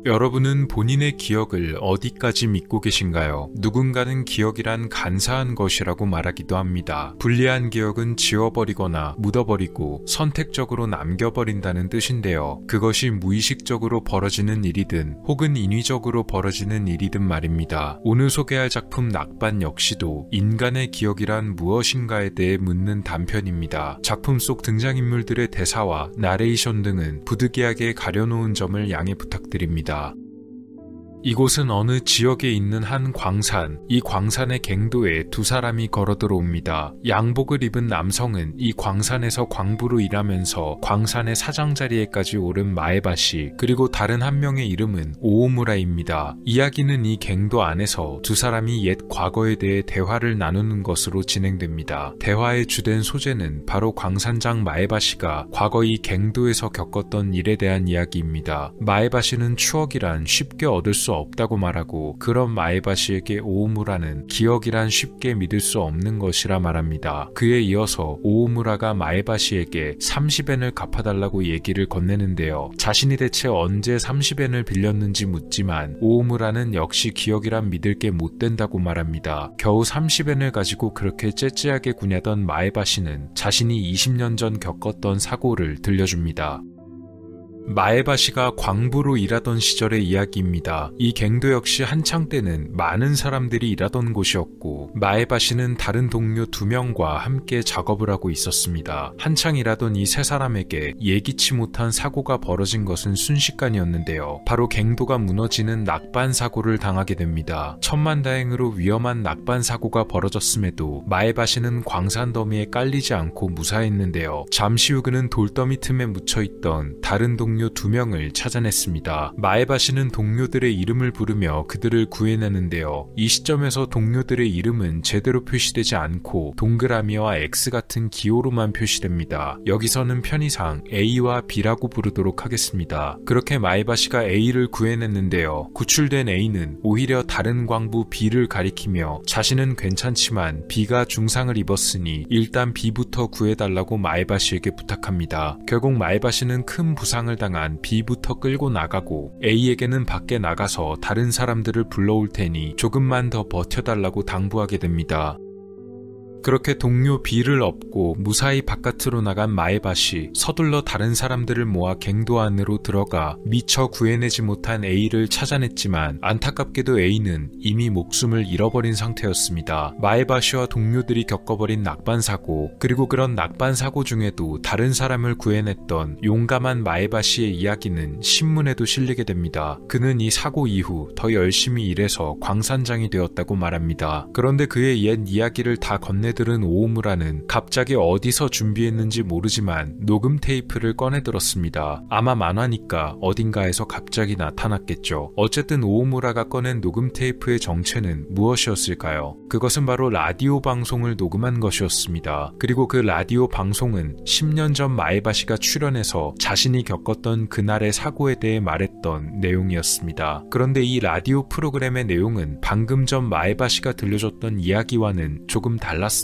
여러분은 본인의 기억을 어디까지 믿고 계신가요? 누군가는 기억이란 간사한 것이라고 말하기도 합니다. 불리한 기억은 지워버리거나 묻어버리고 선택적으로 남겨버린다는 뜻인데요. 그것이 무의식적으로 벌어지는 일이든 혹은 인위적으로 벌어지는 일이든 말입니다. 오늘 소개할 작품 낙반 역시도 인간의 기억이란 무엇인가에 대해 묻는 단편입니다. 작품 속 등장인물들의 대사와 나레이션 등은 부득이하게 가려놓은 점을 양해 부탁드립니다. 이곳은 어느 지역에 있는 한 광산, 이 광산의 갱도에 두 사람이 걸어 들어옵니다. 양복을 입은 남성은 이 광산에서 광부로 일하면서 광산의 사장 자리에까지 오른 마에바시, 그리고 다른 한 명의 이름은 오오무라입니다. 이야기는 이 갱도 안에서 두 사람이 옛 과거에 대해 대화를 나누는 것으로 진행됩니다. 대화의 주된 소재는 바로 광산장 마에바시가 과거 이 갱도에서 겪었던 일에 대한 이야기입니다. 마에바시는 추억이란 쉽게 얻을 수 없다고 말하고, 그런 마에바시에게 오오무라는 기억이란 쉽게 믿을 수 없는 것이라 말합니다. 그에 이어서 오오무라가 마에바시에게 30엔을 갚아달라고 얘기를 건네는데요. 자신이 대체 언제 30엔을 빌렸는지 묻지만 오오무라는 역시 기억이란 믿을 게 못 된다고 말합니다. 겨우 30엔을 가지고 그렇게 째째하게 구냐던 마에바시는 자신이 20년 전 겪었던 사고를 들려줍니다. 마에바시가 광부로 일하던 시절의 이야기입니다. 이 갱도 역시 한창 때는 많은 사람들이 일하던 곳이었고, 마에바시는 다른 동료 2명과 함께 작업을 하고 있었습니다. 한창 일하던 이 세 사람에게 예기치 못한 사고가 벌어진 것은 순식간이었는데요. 바로 갱도가 무너지는 낙반 사고를 당하게 됩니다. 천만다행으로 위험한 낙반 사고가 벌어졌음에도 마에바시는 광산 더미에 깔리지 않고 무사했는데요. 잠시 후 그는 돌더미 틈에 묻혀있던 다른 동료 2명을 찾아냈습니다. 마에바시는 동료들의 이름을 부르며 그들을 구해내는데요. 이 시점에서 동료들의 이름은 제대로 표시되지 않고 동그라미와 X 같은 기호로만 표시됩니다. 여기서는 편의상 A와 B라고 부르도록 하겠습니다. 그렇게 마에바시가 A를 구해냈는데요. 구출된 A는 오히려 다른 광부 B를 가리키며 자신은 괜찮지만 B가 중상을 입었으니 일단 B부터 구해달라고 마에바시에게 부탁합니다. 결국 마에바시는 큰 부상을 당한 B부터 끌고 나가고, A에게는 밖에 나가서 다른 사람들을 불러올 테니 조금만 더 버텨달라고 당부하게 됩니다. 그렇게 동료 B를 업고 무사히 바깥으로 나간 마에바시, 서둘러 다른 사람들을 모아 갱도 안으로 들어가 미처 구해내지 못한 A를 찾아냈지만 안타깝게도 A는 이미 목숨을 잃어버린 상태였습니다. 마에바시와 동료들이 겪어버린 낙반 사고, 그리고 그런 낙반 사고 중에도 다른 사람을 구해냈던 용감한 마에바시의 이야기는 신문에도 실리게 됩니다. 그는 이 사고 이후 더 열심히 일해서 광산장이 되었다고 말합니다. 그런데 그의 옛 이야기를 다 들은 오오무라는 갑자기 어디서 준비했는지 모르지만 녹음 테이프를 꺼내들었습니다. 아마 만화니까 어딘가에서 갑자기 나타났겠죠. 어쨌든 오오무라가 꺼낸 녹음 테이프의 정체는 무엇이었을까요? 그것은 바로 라디오 방송을 녹음한 것이었습니다. 그리고 그 라디오 방송은 10년 전 마에바시가 출연해서 자신이 겪었던 그날의 사고에 대해 말했던 내용이었습니다. 그런데 이 라디오 프로그램의 내용은 방금 전 마에바시가 들려줬던 이야기와는 조금 달랐습니다.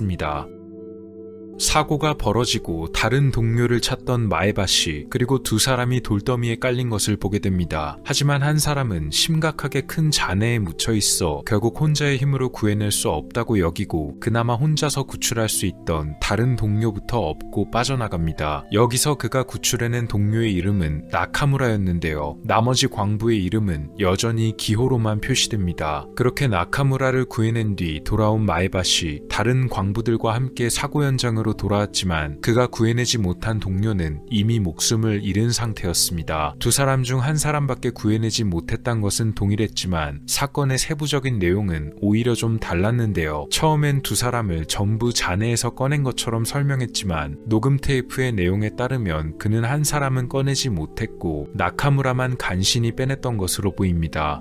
사고가 벌어지고 다른 동료를 찾던 마에바시, 그리고 두 사람이 돌더미에 깔린 것을 보게 됩니다. 하지만 한 사람은 심각하게 큰 잔해에 묻혀있어 결국 혼자의 힘으로 구해낼 수 없다고 여기고 그나마 혼자서 구출할 수 있던 다른 동료부터 업고 빠져나갑니다. 여기서 그가 구출해낸 동료의 이름은 나카무라였는데요. 나머지 광부의 이름은 여전히 기호로만 표시됩니다. 그렇게 나카무라를 구해낸 뒤 돌아온 마에바시, 다른 광부들과 함께 사고 현장으로 돌아왔지만 그가 구해내지 못한 동료는 이미 목숨을 잃은 상태였습니다. 두 사람 중 한 사람밖에 구해내지 못했던 것은 동일했지만 사건의 세부적인 내용은 오히려 좀 달랐는데요. 처음엔 두 사람을 전부 잔해에서 꺼낸 것처럼 설명했지만 녹음 테이프의 내용에 따르면 그는 한 사람은 꺼내지 못했고 나카무라만 간신히 빼냈던 것으로 보입니다.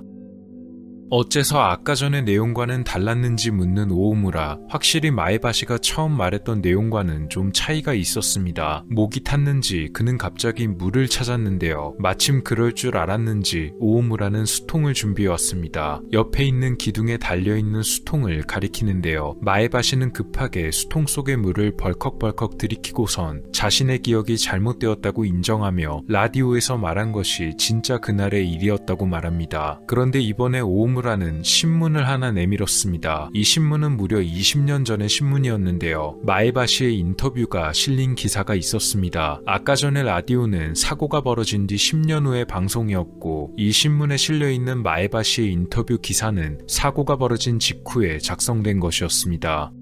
어째서 아까 전의 내용과는 달랐는지 묻는 오오무라. 확실히 마에바시가 처음 말했던 내용과는 좀 차이가 있었습니다. 목이 탔는지 그는 갑자기 물을 찾았는데요. 마침 그럴 줄 알았는지 오오무라는 수통을 준비해왔습니다. 옆에 있는 기둥에 달려있는 수통을 가리키는데요. 마에바시는 급하게 수통 속의 물을 벌컥벌컥 들이키고선 자신의 기억이 잘못되었다고 인정하며 라디오에서 말한 것이 진짜 그날의 일이었다고 말합니다. 그런데 이번에 오오무라는 신문을 하나 내밀었습니다. 이 신문은 무려 20년 전의 신문이었는데요. 마에바시의 인터뷰가 실린 기사가 있었습니다. 아까 전에 라디오는 사고가 벌어진 뒤 10년 후의 방송이었고, 이 신문에 실려있는 마에바시의 인터뷰 기사는 사고가 벌어진 직후에 작성된 것이었습니다.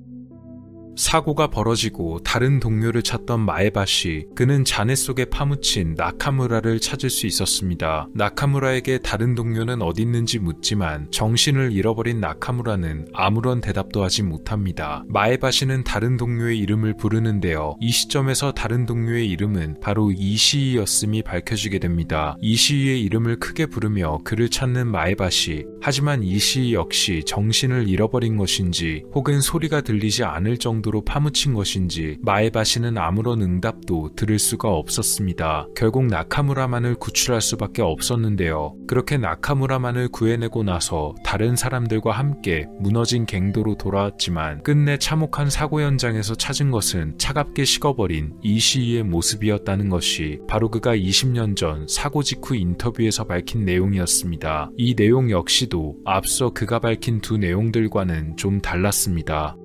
사고가 벌어지고 다른 동료를 찾던 마에바시, 그는 잔해 속에 파묻힌 나카무라를 찾을 수 있었습니다. 나카무라에게 다른 동료는 어디 있는지 묻지만 정신을 잃어버린 나카무라는 아무런 대답도 하지 못합니다. 마에바시는 다른 동료의 이름을 부르는데요. 이 시점에서 다른 동료의 이름은 바로 이시이였음이 밝혀지게 됩니다. 이시이의 이름을 크게 부르며 그를 찾는 마에바시. 하지만 이시이 역시 정신을 잃어버린 것인지 혹은 소리가 들리지 않을 정도로 파묻힌 것인지 마에바시는 아무런 응답도 들을 수가 없었습니다. 결국 나카무라만을 구출할 수밖에 없었는데요. 그렇게 나카무라만을 구해내고 나서 다른 사람들과 함께 무너진 갱도로 돌아왔지만 끝내 참혹한 사고 현장에서 찾은 것은 차갑게 식어버린 이시이의 모습이었다는 것이 바로 그가 20년 전 사고 직후 인터뷰에서 밝힌 내용이었습니다. 이 내용 역시도 앞서 그가 밝힌 두 내용들과는 좀 달랐습니다.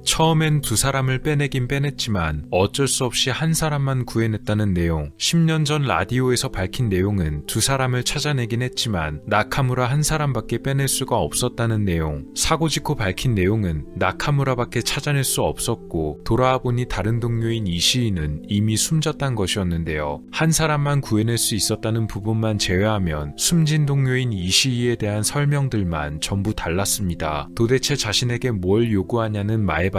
처음엔 두 사람을 빼내긴 빼냈지만 어쩔 수 없이 한 사람만 구해냈다는 내용. 10년 전 라디오에서 밝힌 내용은 두 사람을 찾아내긴 했지만 나카무라 한 사람밖에 빼낼 수가 없었다는 내용. 사고 직후 밝힌 내용은 나카무라밖에 찾아낼 수 없었고 돌아와 보니 다른 동료인 이시이는 이미 숨졌단 것이었는데요. 한 사람만 구해낼 수 있었다는 부분만 제외하면 숨진 동료인 이시이에 대한 설명들만 전부 달랐습니다. 도대체 자신에게 뭘 요구하냐는 마에바시.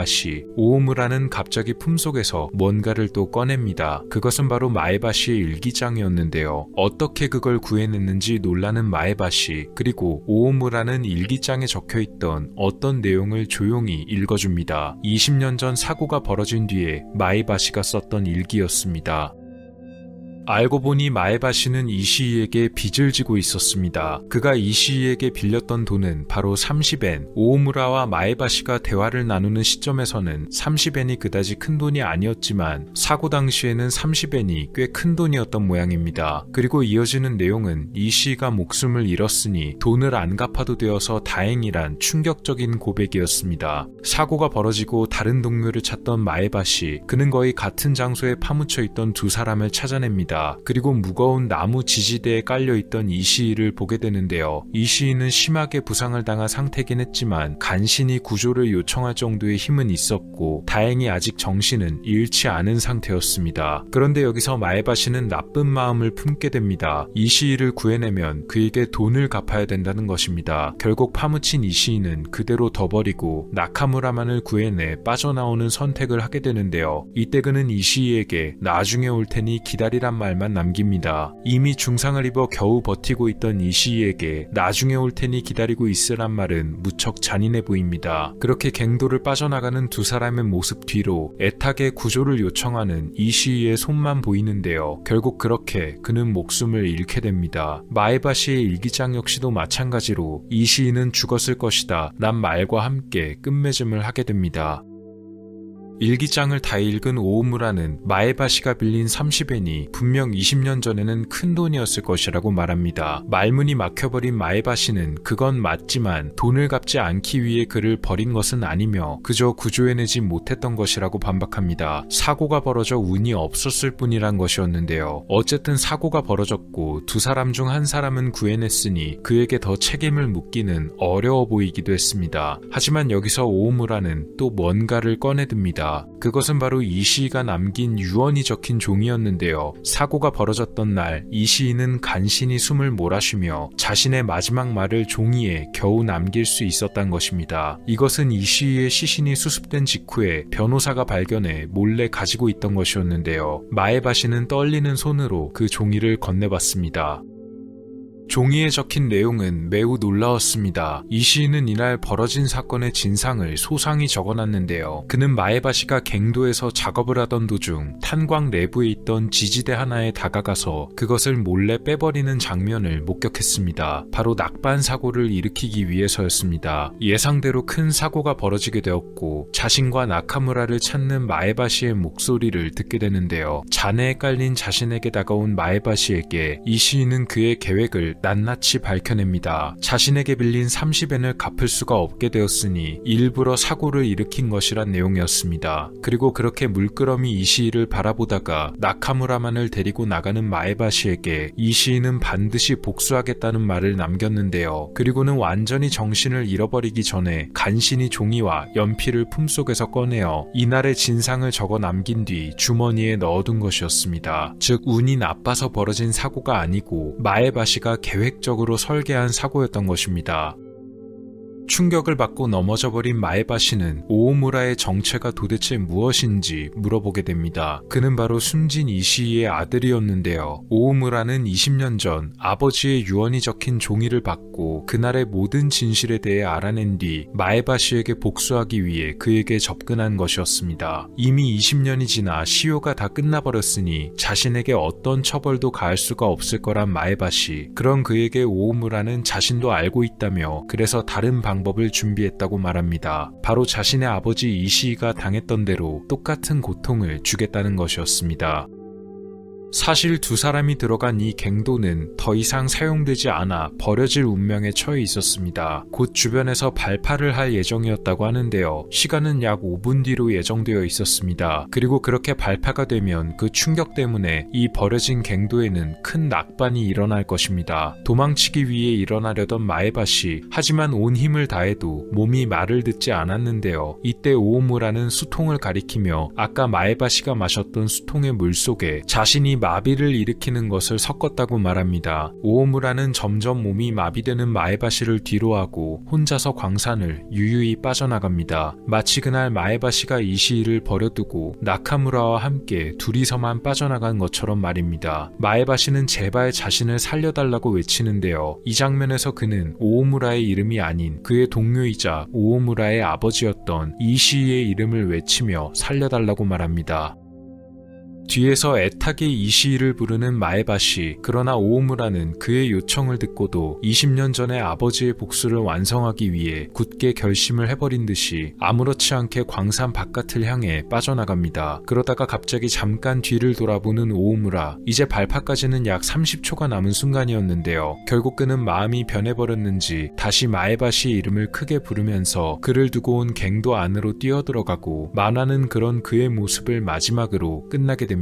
오오무라는 갑자기 품속에서 뭔가를 또 꺼냅니다. 그것은 바로 마에바시의 일기장이었는데요. 어떻게 그걸 구해냈는지 놀라는 마에바시, 그리고 오오무라는 일기장에 적혀있던 어떤 내용을 조용히 읽어줍니다. 20년 전 사고가 벌어진 뒤에 마에바시가 썼던 일기였습니다. 알고 보니 마에바시는 이시이에게 빚을 지고 있었습니다. 그가 이시이에게 빌렸던 돈은 바로 30엔. 오오무라와 마에바시가 대화를 나누는 시점에서는 30엔이 그다지 큰 돈이 아니었지만 사고 당시에는 30엔이 꽤 큰 돈이었던 모양입니다. 그리고 이어지는 내용은 이시이가 목숨을 잃었으니 돈을 안 갚아도 되어서 다행이란 충격적인 고백이었습니다. 사고가 벌어지고 다른 동료를 찾던 마에바시, 그는 거의 같은 장소에 파묻혀 있던 두 사람을 찾아냅니다. 그리고 무거운 나무 지지대에 깔려있던 이시이를 보게 되는데요. 이시이는 심하게 부상을 당한 상태긴 했지만 간신히 구조를 요청할 정도의 힘은 있었고 다행히 아직 정신은 잃지 않은 상태였습니다. 그런데 여기서 마에바시는 나쁜 마음을 품게 됩니다. 이시이를 구해내면 그에게 돈을 갚아야 된다는 것입니다. 결국 파묻힌 이시이는 그대로 둬버리고 나카무라만을 구해내 빠져나오는 선택을 하게 되는데요. 이때 그는 이시이에게 나중에 올 테니 기다리란 말만 남깁니다. 이미 중상을 입어 겨우 버티고 있던 이시이에게 나중에 올 테니 기다리고 있으란 말은 무척 잔인해 보입니다. 그렇게 갱도를 빠져나가는 두 사람의 모습 뒤로 애타게 구조를 요청하는 이시이의 손만 보이는데요. 결국 그렇게 그는 목숨을 잃게 됩니다. 마에바시의 일기장 역시도 마찬가지로 이시이는 죽었을 것이다 란 말과 함께 끝맺음을 하게 됩니다. 일기장을 다 읽은 오오무라는 마에바시가 빌린 30엔이 분명 20년 전에는 큰 돈이었을 것이라고 말합니다. 말문이 막혀버린 마에바시는 그건 맞지만 돈을 갚지 않기 위해 그를 버린 것은 아니며 그저 구조해내지 못했던 것이라고 반박합니다. 사고가 벌어져 운이 없었을 뿐이란 것이었는데요. 어쨌든 사고가 벌어졌고 두 사람 중 한 사람은 구해냈으니 그에게 더 책임을 묻기는 어려워 보이기도 했습니다. 하지만 여기서 오오무라는 또 뭔가를 꺼내듭니다. 그것은 바로 이시이가 남긴 유언이 적힌 종이었는데요. 사고가 벌어졌던 날 이시이는 간신히 숨을 몰아쉬며 자신의 마지막 말을 종이에 겨우 남길 수 있었던 것입니다. 이것은 이시이의 시신이 수습된 직후에 변호사가 발견해 몰래 가지고 있던 것이었는데요. 마에바시는 떨리는 손으로 그 종이를 건네봤습니다. 종이에 적힌 내용은 매우 놀라웠습니다. 이 시인은 이날 벌어진 사건의 진상을 소상히 적어놨는데요. 그는 마에바시가 갱도에서 작업을 하던 도중 탄광 내부에 있던 지지대 하나에 다가가서 그것을 몰래 빼버리는 장면을 목격했습니다. 바로 낙반 사고를 일으키기 위해서였습니다. 예상대로 큰 사고가 벌어지게 되었고 자신과 나카무라를 찾는 마에바시의 목소리를 듣게 되는데요. 잔해에 깔린 자신에게 다가온 마에바시에게 이 시인은 그의 계획을 낱낱이 밝혀냅니다. 자신에게 빌린 30엔을 갚을 수가 없게 되었으니 일부러 사고를 일으킨 것이란 내용이었습니다. 그리고 그렇게 물끄러미 이 시인을 바라보다가 나카무라만을 데리고 나가는 마에바시에게 이 시인은 반드시 복수하겠다는 말을 남겼는데요. 그리고는 완전히 정신을 잃어버리기 전에 간신히 종이와 연필을 품속에서 꺼내어 이날의 진상을 적어 남긴 뒤 주머니에 넣어둔 것이었습니다. 즉 운이 나빠서 벌어진 사고가 아니고 마에바시가 계획적으로 설계한 사고였던 것입니다. 충격을 받고 넘어져버린 마에바시는 오오무라의 정체가 도대체 무엇인지 물어보게 됩니다. 그는 바로 숨진 이시이의 아들이었는데요. 오오무라는 20년 전 아버지의 유언이 적힌 종이를 받고 그날의 모든 진실에 대해 알아낸 뒤 마에바시에게 복수하기 위해 그에게 접근한 것이었습니다. 이미 20년이 지나 시효가 다 끝나버렸으니 자신에게 어떤 처벌도 가할 수가 없을 거란 마에바시. 그런 그에게 오오무라는 자신도 알고 있다며 그래서 다른 방법을 준비했다고 말합니다. 바로 자신의 아버지 이시이가 당했던 대로 똑같은 고통을 주겠다는 것이었습니다. 사실 두 사람이 들어간 이 갱도는 더 이상 사용되지 않아 버려질 운명에 처해 있었습니다. 곧 주변에서 발파를 할 예정이었다고 하는데요. 시간은 약 5분 뒤로 예정되어 있었습니다. 그리고 그렇게 발파가 되면 그 충격 때문에 이 버려진 갱도에는 큰 낙반이 일어날 것입니다. 도망치기 위해 일어나려던 마에바시, 하지만 온 힘을 다해도 몸이 말을 듣지 않았는데요. 이때 오오무라는 수통을 가리키며 아까 마에바시가 마셨던 수통의 물 속에 자신이 마비를 일으키는 것을 섞었다고 말합니다. 오오무라는 점점 몸이 마비되는 마에바시를 뒤로하고 혼자서 광산을 유유히 빠져나갑니다. 마치 그날 마에바시가 이시이를 버려두고 나카무라와 함께 둘이서만 빠져나간 것처럼 말입니다. 마에바시는 제발 자신을 살려달라고 외치는데요. 이 장면에서 그는 오오무라의 이름이 아닌 그의 동료이자 오오무라의 아버지였던 이시이의 이름을 외치며 살려달라고 말합니다. 뒤에서 애타게 이시이를 부르는 마에바시. 그러나 오오무라는 그의 요청을 듣고도 20년 전에 아버지의 복수를 완성하기 위해 굳게 결심을 해버린 듯이 아무렇지 않게 광산 바깥을 향해 빠져나갑니다. 그러다가 갑자기 잠깐 뒤를 돌아보는 오오무라. 이제 발파까지는 약 30초가 남은 순간이었는데요. 결국 그는 마음이 변해버렸는지 다시 마에바시의 이름을 크게 부르면서 그를 두고 온 갱도 안으로 뛰어들어가고 만화는 그런 그의 모습을 마지막으로 끝나게 됩니다.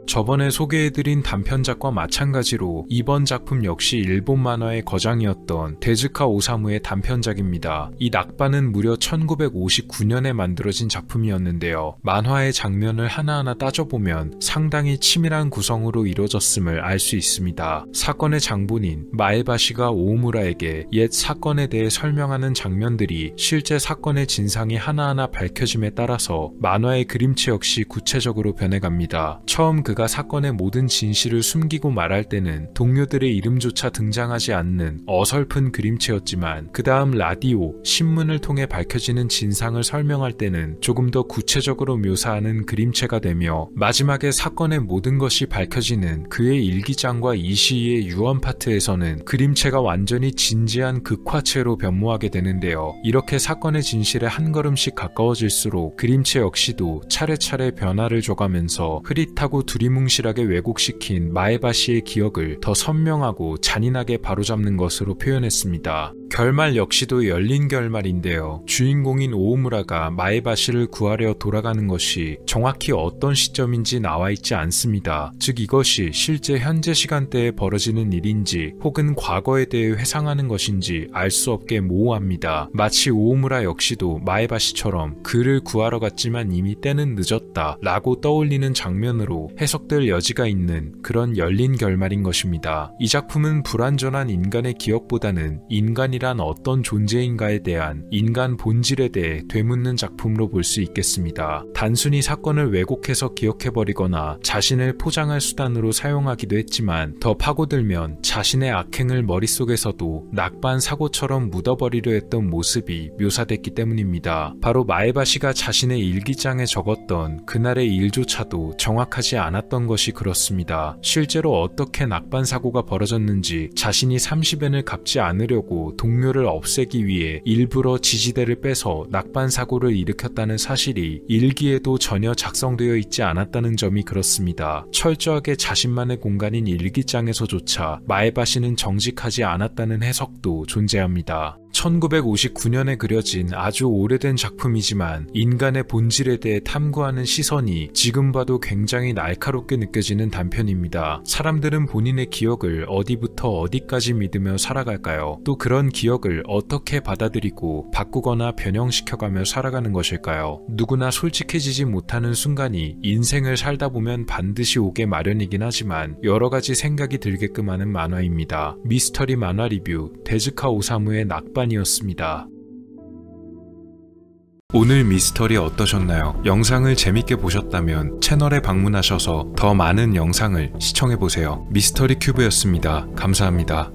저번에 소개해드린 단편작과 마찬가지로 이번 작품 역시 일본 만화의 거장이었던 데즈카 오사무의 단편작입니다. 이 낙반은 무려 1959년에 만들어진 작품이었는데요. 만화의 장면을 하나하나 따져보면 상당히 치밀한 구성으로 이루어졌음을 알 수 있습니다. 사건의 장본인 마에바시가 오오무라에게 옛 사건에 대해 설명하는 장면들이 실제 사건의 진상이 하나하나 밝혀짐에 따라서 만화의 그림체 역시 구체적으로 변해갑니다. 처음 그가 사건의 모든 진실을 숨기고 말할 때는 동료들의 이름조차 등장하지 않는 어설픈 그림체였지만 그 다음 라디오, 신문을 통해 밝혀지는 진상을 설명할 때는 조금 더 구체적으로 묘사하는 그림체가 되며 마지막에 사건의 모든 것이 밝혀지는 그의 일기장과 이시이의 유언 파트에서는 그림체가 완전히 진지한 극화체로 변모하게 되는데요. 이렇게 사건의 진실에 한 걸음씩 가까워질수록 그림체 역시도 차례차례 변화를 줘가면서 흐릿하고 두리뭉실하게 왜곡시킨 마에바시의 기억을 더 선명하고 잔인하게 바로잡는 것으로 표현했습니다. 결말 역시도 열린 결말인데요. 주인공인 오오무라가 마에바시를 구하려 돌아가는 것이 정확히 어떤 시점인지 나와 있지 않습니다. 즉 이것이 실제 현재 시간대에 벌어지는 일인지 혹은 과거에 대해 회상하는 것인지 알 수 없게 모호합니다. 마치 오오무라 역시도 마에바시처럼 그를 구하러 갔지만 이미 때는 늦었다 라고 떠올리는 장면으로 해석 해석될 여지가 있는 그런 열린 결말인 것입니다. 이 작품은 불완전한 인간의 기억보다는 인간이란 어떤 존재인가에 대한 인간 본질에 대해 되묻는 작품으로 볼 수 있겠습니다. 단순히 사건을 왜곡해서 기억해버리거나 자신을 포장할 수단으로 사용하기도 했지만 더 파고들면 자신의 악행을 머릿속에서도 낙반 사고처럼 묻어버리려 했던 모습이 묘사됐기 때문입니다. 바로 마에바시가 자신의 일기장에 적었던 그날의 일조차도 정확하지 않았던 것이 그렇습니다. 실제로 어떻게 낙반 사고가 벌어졌는지 자신이 30엔을 갚지 않으려고 동료를 없애기 위해 일부러 지지대를 빼서 낙반 사고를 일으켰다는 사실이 일기에도 전혀 작성되어 있지 않았다는 점이 그렇습니다. 철저하게 자신만의 공간인 일기장에서조차 마에바시는 정직하지 않았다는 해석도 존재합니다. 1959년에 그려진 아주 오래된 작품이지만 인간의 본질에 대해 탐구하는 시선이 지금 봐도 굉장히 날카롭게 느껴지는 단편입니다. 사람들은 본인의 기억을 어디부터 어디까지 믿으며 살아갈까요? 또 그런 기억을 어떻게 받아들이고 바꾸거나 변형시켜가며 살아가는 것일까요? 누구나 솔직해지지 못하는 순간이 인생을 살다 보면 반드시 오게 마련이긴 하지만 여러 가지 생각이 들게끔 하는 만화입니다. 미스터리 만화 리뷰 데즈카 오사무의 낙반이었습니다. 오늘 미스터리 어떠셨나요? 영상을 재밌게 보셨다면 채널에 방문하셔서 더 많은 영상을 시청해보세요. 미스터리 큐브였습니다. 감사합니다.